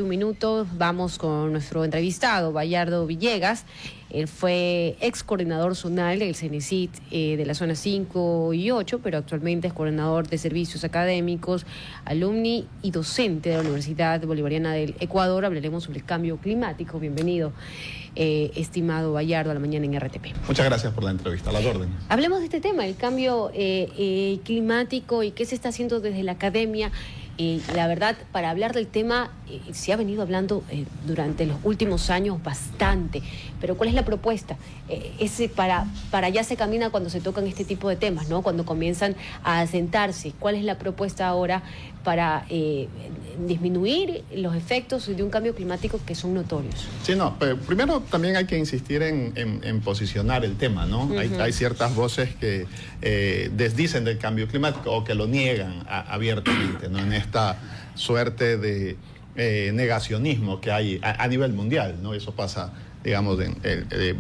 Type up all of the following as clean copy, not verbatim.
Un minuto, vamos con nuestro entrevistado, Bayardo Villegas. Él fue ex coordinador zonal del CENESID de la zona 5 y 8, pero actualmente es coordinador de servicios académicos, alumni y docente de la Universidad Bolivariana del Ecuador. Hablaremos sobre el cambio climático. Bienvenido, estimado Bayardo, a la mañana en RTP. Muchas gracias por la entrevista, a las órdenes. Hablemos de este tema, el cambio climático y qué se está haciendo desde la academia. La verdad, para hablar del tema, se ha venido hablando durante los últimos años bastante, pero ¿cuál es la propuesta? Para allá se camina cuando se tocan este tipo de temas, ¿no? Cuando comienzan a asentarse. ¿Cuál es la propuesta ahora para disminuir los efectos de un cambio climático que son notorios? Sí, no, pero primero también hay que insistir en posicionar el tema, ¿no? Hay ciertas voces que desdicen del cambio climático o que lo niegan abiertamente, ¿no? En esta suerte de negacionismo que hay a nivel mundial, ¿no? Eso pasa, digamos,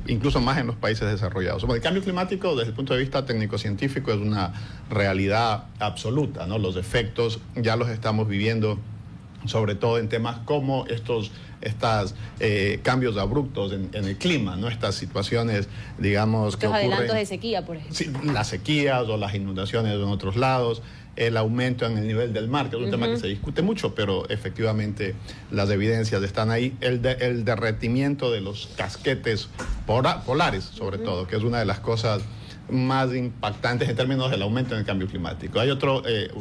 incluso más en los países desarrollados. El cambio climático, desde el punto de vista técnico-científico, es una realidad absoluta, ¿no? Los efectos ya los estamos viviendo, sobre todo en temas como estos cambios abruptos en el clima, ¿no? Estas situaciones, digamos, que ocurren... adelantos de sequía, por ejemplo. Sí, las sequías o las inundaciones en otros lados, el aumento en el nivel del mar, que es un tema que se discute mucho, pero efectivamente las evidencias están ahí. El derretimiento de los casquetes polares, sobre todo, que es una de las cosas más impactantes en términos del aumento en el cambio climático. Hay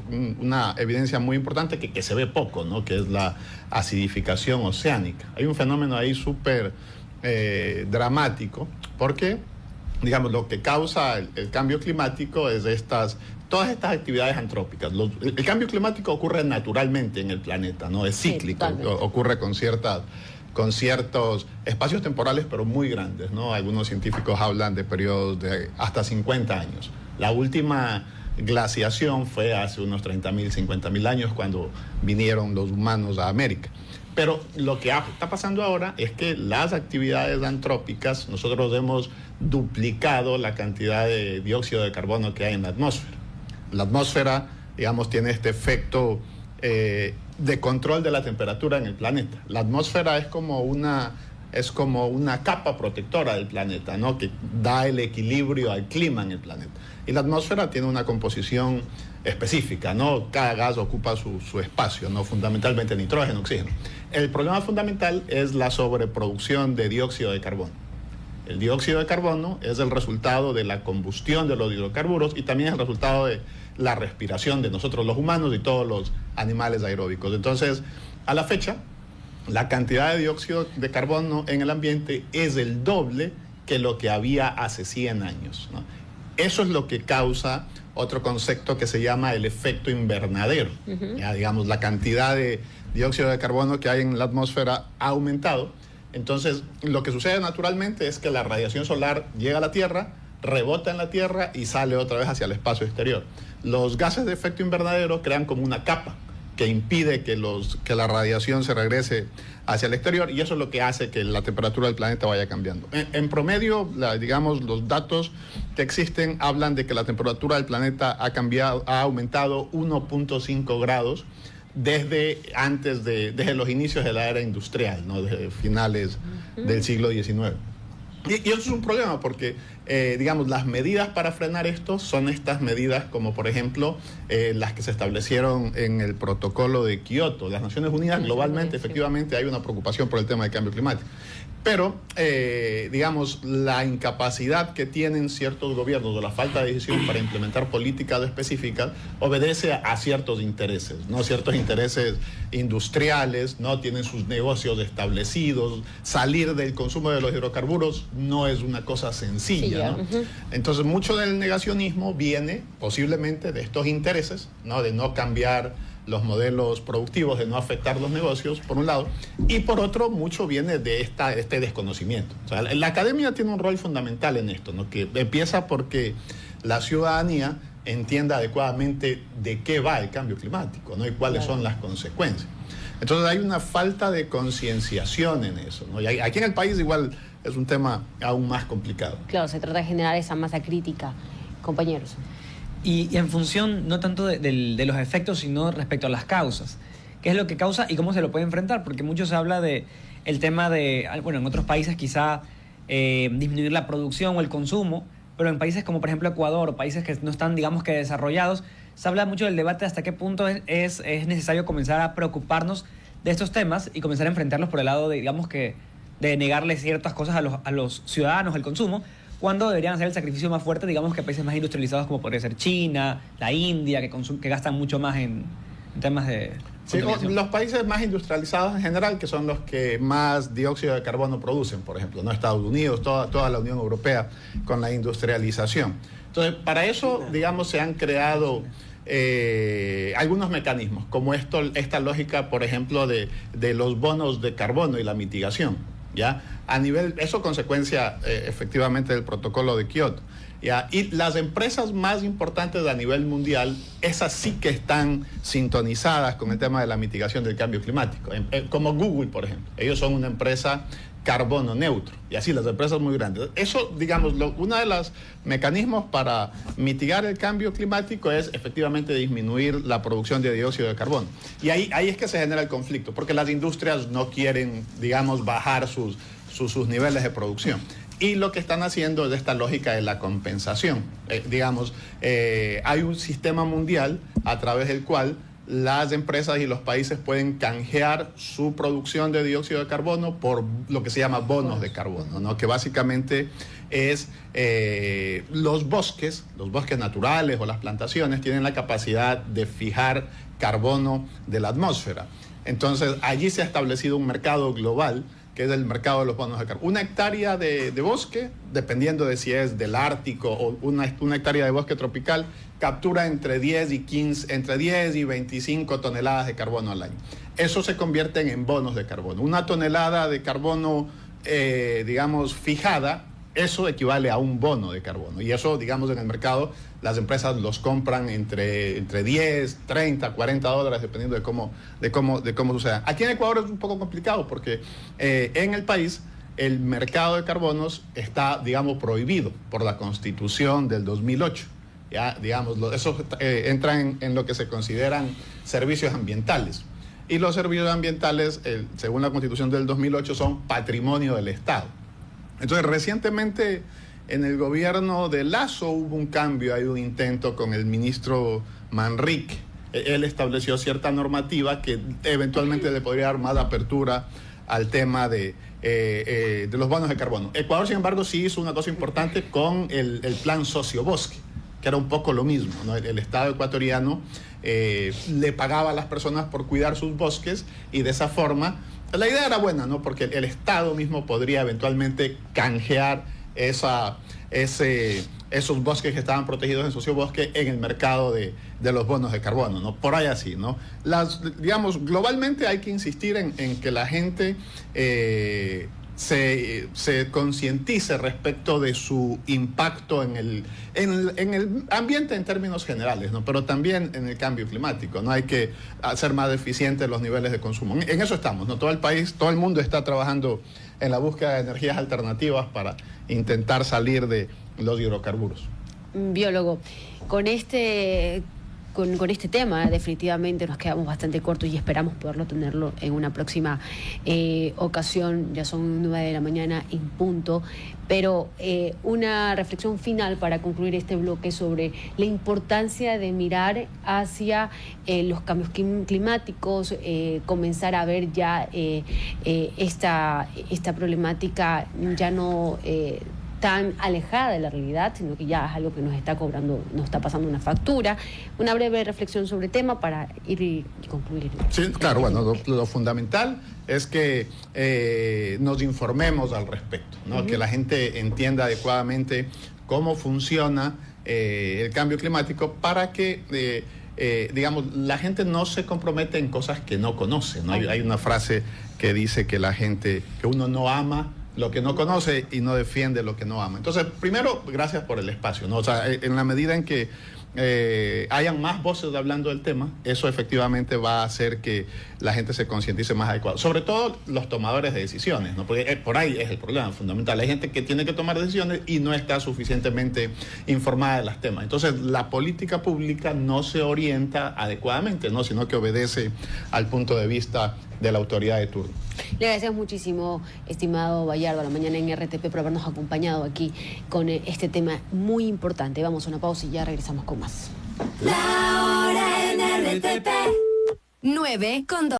una evidencia muy importante que se ve poco, ¿no? Que es la acidificación oceánica. Hay un fenómeno ahí súper dramático, porque, digamos, lo que causa el cambio climático es todas estas actividades antrópicas. El cambio climático ocurre naturalmente en el planeta, ¿no? Es cíclico, sí, ocurre con ciertos espacios temporales, pero muy grandes, ¿no? Algunos científicos hablan de periodos de hasta 50 años. La última glaciación fue hace unos 30.000, 50.000 años, cuando vinieron los humanos a América. Pero lo que está pasando ahora es que las actividades antrópicas, nosotros hemos duplicado la cantidad de dióxido de carbono que hay en la atmósfera. La atmósfera, digamos, tiene este efecto de control de la temperatura en el planeta. La atmósfera es como una capa protectora del planeta, ¿no? Que da el equilibrio al clima en el planeta. Y la atmósfera tiene una composición específica, ¿no? Cada gas ocupa su espacio, ¿no? Fundamentalmente nitrógeno, oxígeno. El problema fundamental es la sobreproducción de dióxido de carbono. El dióxido de carbono es el resultado de la combustión de los hidrocarburos y también es el resultado de la respiración de nosotros los humanos y todos los animales aeróbicos. Entonces, a la fecha, la cantidad de dióxido de carbono en el ambiente es el doble que lo que había hace 100 años, ¿no? Eso es lo que causa otro concepto que se llama el efecto invernadero. Ya, digamos, la cantidad de dióxido de carbono que hay en la atmósfera ha aumentado. Entonces, lo que sucede naturalmente es que la radiación solar llega a la Tierra, rebota en la Tierra y sale otra vez hacia el espacio exterior. Los gases de efecto invernadero crean como una capa que impide que la radiación se regrese hacia el exterior, y eso es lo que hace que la temperatura del planeta vaya cambiando. En promedio, digamos, los datos que existen hablan de que la temperatura del planeta ha aumentado 1.5 grados desde los inicios de la era industrial, ¿no? Desde finales del siglo XIX. Y eso es un problema porque, digamos, las medidas para frenar esto son estas medidas como, por ejemplo, las que se establecieron en el protocolo de Kioto. Las Naciones Unidas globalmente, efectivamente, hay una preocupación por el tema del cambio climático. Pero, digamos, la incapacidad que tienen ciertos gobiernos o la falta de decisión para implementar políticas específicas obedece a ciertos intereses, ¿no? Ciertos intereses industriales, ¿no? Tienen sus negocios establecidos. Salir del consumo de los hidrocarburos no es una cosa sencilla, ¿no? Entonces, mucho del negacionismo viene posiblemente de estos intereses, ¿no? De no cambiar los modelos productivos, de no afectar los negocios, por un lado, y por otro, mucho viene de este desconocimiento. O sea, la academia tiene un rol fundamental en esto, ¿no? Que empieza porque la ciudadanía entienda adecuadamente de qué va el cambio climático, ¿no? Y cuáles son las consecuencias. Entonces hay una falta de concienciación en eso, ¿no? Y aquí en el país igual es un tema aún más complicado. Claro, se trata de generar esa masa crítica, compañeros. Y en función no tanto de los efectos, sino respecto a las causas. qué es lo que causa y cómo se lo puede enfrentar, porque mucho se habla de el tema de, bueno, en otros países quizá disminuir la producción o el consumo, pero en países como por ejemplo Ecuador o países que no están, digamos, que desarrollados, se habla mucho del debate hasta qué punto es necesario comenzar a preocuparnos de estos temas y comenzar a enfrentarlos por el lado de, digamos, que de negarle ciertas cosas a los ciudadanos, al consumo, cuando deberían hacer el sacrificio más fuerte, digamos, que países más industrializados como podría ser China, la India, que gastan mucho más en temas de... Sí, los países más industrializados en general, que son los que más dióxido de carbono producen, por ejemplo, ¿no? Estados Unidos, toda la Unión Europea con la industrialización. Entonces, para eso, digamos, se han creado algunos mecanismos, como esta lógica, por ejemplo, de los bonos de carbono y la mitigación, ¿ya? A nivel, eso consecuencia efectivamente del protocolo de Kioto. ¿Ya? Y las empresas más importantes a nivel mundial, esas sí que están sintonizadas con el tema de la mitigación del cambio climático, como Google, por ejemplo. Ellos son una empresa carbono neutro, y así las empresas muy grandes. Eso, digamos, uno de los mecanismos para mitigar el cambio climático es efectivamente disminuir la producción de dióxido de carbono. Y ahí es que se genera el conflicto, porque las industrias no quieren, digamos, bajar sus niveles de producción. Y lo que están haciendo es esta lógica de la compensación. Hay un sistema mundial a través del cual las empresas y los países pueden canjear su producción de dióxido de carbono por lo que se llama bonos de carbono, ¿no? Que básicamente es los bosques naturales o las plantaciones tienen la capacidad de fijar carbono de la atmósfera. Entonces, allí se ha establecido un mercado global que es el mercado de los bonos de carbono. Una hectárea de bosque, dependiendo de si es del Ártico o una hectárea de bosque tropical, captura entre 10 y 25 toneladas de carbono al año. Eso se convierte en bonos de carbono. Una tonelada de carbono, fijada, eso equivale a un bono de carbono. Y eso, digamos, en el mercado, las empresas los compran entre 10, 30, 40 dólares, dependiendo de cómo suceda. Aquí en Ecuador es un poco complicado porque en el país el mercado de carbonos está, digamos, prohibido por la Constitución del 2008. Ya, digamos, eso entra en lo que se consideran servicios ambientales. Y los servicios ambientales, según la Constitución del 2008, son patrimonio del Estado. Entonces, recientemente en el gobierno de Lasso hubo un cambio, hay un intento con el ministro Manrique. Él estableció cierta normativa que eventualmente le podría dar más apertura al tema de los bonos de carbono. Ecuador, sin embargo, sí hizo una cosa importante con el plan Sociobosque, que era un poco lo mismo, ¿no? El Estado ecuatoriano le pagaba a las personas por cuidar sus bosques y de esa forma... La idea era buena, ¿no? Porque el Estado mismo podría eventualmente canjear esos bosques que estaban protegidos en sociobosque en el mercado de los bonos de carbono, ¿no? Por ahí así, ¿no? Globalmente hay que insistir en que la gente se concientice respecto de su impacto en el ambiente en términos generales, ¿no? Pero también en el cambio climático, ¿no? Hay que hacer más eficientes los niveles de consumo. En eso estamos, ¿no? Todo el mundo está trabajando en la búsqueda de energías alternativas para intentar salir de los hidrocarburos. Biólogo, con este tema definitivamente nos quedamos bastante cortos y esperamos poderlo tenerlo en una próxima ocasión. Ya son 9 de la mañana en punto, pero una reflexión final para concluir este bloque sobre la importancia de mirar hacia los cambios climáticos, comenzar a ver ya esta problemática ya no tan alejada de la realidad, sino que ya es algo que nos está cobrando, nos está pasando una factura. Una breve reflexión sobre el tema para ir y concluir. Sí, claro, bueno, lo fundamental es que nos informemos al respecto, ¿no? Que la gente entienda adecuadamente cómo funciona el cambio climático para que la gente no se compromete en cosas que no conoce, ¿no? Hay una frase que dice que que uno no ama lo que no conoce y no defiende lo que no ama. Entonces, primero, gracias por el espacio, ¿no? O sea, en la medida en que hayan más voces hablando del tema, eso efectivamente va a hacer que la gente se concientice más adecuado. Sobre todo los tomadores de decisiones, ¿no? Porque por ahí es el problema fundamental. Hay gente que tiene que tomar decisiones y no está suficientemente informada de los temas. Entonces, la política pública no se orienta adecuadamente, ¿no? Sino que obedece al punto de vista de la autoridad de turno. Le agradecemos muchísimo, estimado Bayardo, a la mañana en RTP por habernos acompañado aquí con este tema muy importante. Vamos a una pausa y ya regresamos con más. La hora en RTP 9:02.